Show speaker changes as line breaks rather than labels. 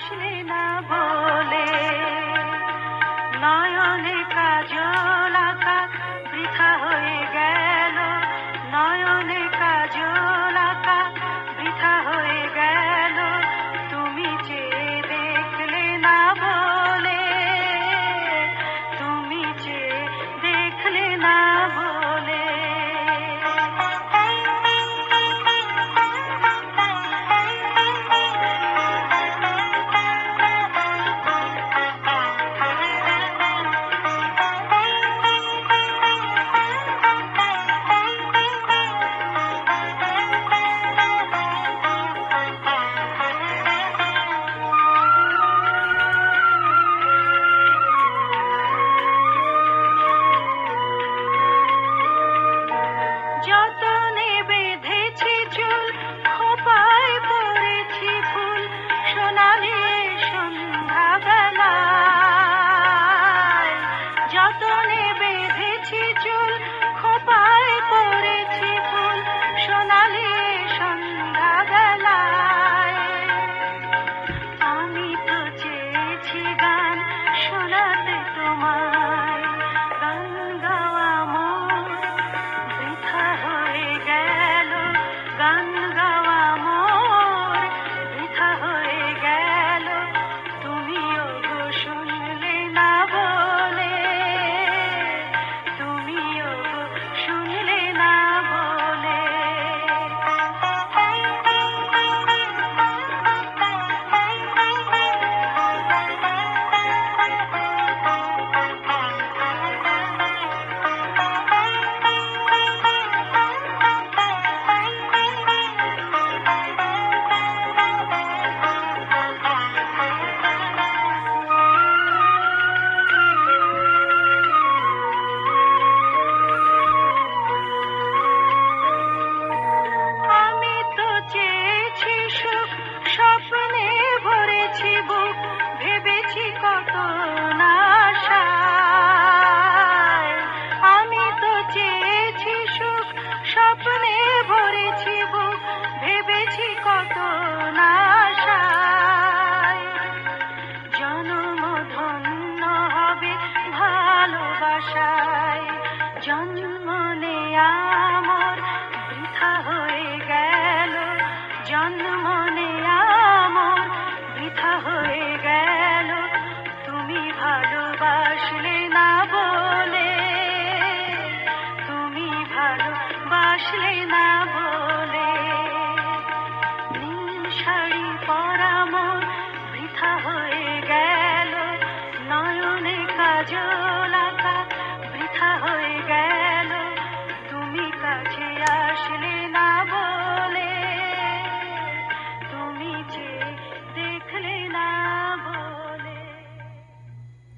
বাসলে না বলে, নয়নে কাজল আঁকা বৃথা হয়ে গেল, নয়নে কাজল আঁকা বৃথা হয়ে গেল, তুমি চেয়ে দেখলে না বলে, তুমি চেয়ে দেখলে না বলে। যতনে বেঁধেছি চুল, খোপায় পরেছি ফুল, সোনালি সন্ধ্যাবেলায়। যতনে বেঁধেছি চুল, খোপায় পরেছি ফুল, সোনালি সন্ধ্যাবেলায়। আমি তো চেয়েছি গান শোনাতে তোমায়, গান গাওয়া মোর বৃথা হয়ে গেল, গান গাওয়া মোর বৃথা হয়ে গেল, তুমিও গো শুনলে না বলে, তুমিও গো শুনলে না বলে। আমি তো চেয়েছি সুখ, স্বপ্নে ভরেছি বুক, ভেবেছি কত না আশায়। আমি তো চেয়েছি সুখ, স্বপ্নে ভরেছি বুক, ভেবেছি কত না আশায়। জনম ধন্য হবে ভালোবাসায়, জন্ম নেয়া মোর বৃথা হয়ে গেল, জন্ম নেয়া মোর বৃথা হয়ে গেল, তুমি ভালোবাসলে না বলে, তুমি ভালোবাসলে না বলে। নীল শাড়ি পরা মোর বৃথা হয়ে গেল, নয়নে কাজল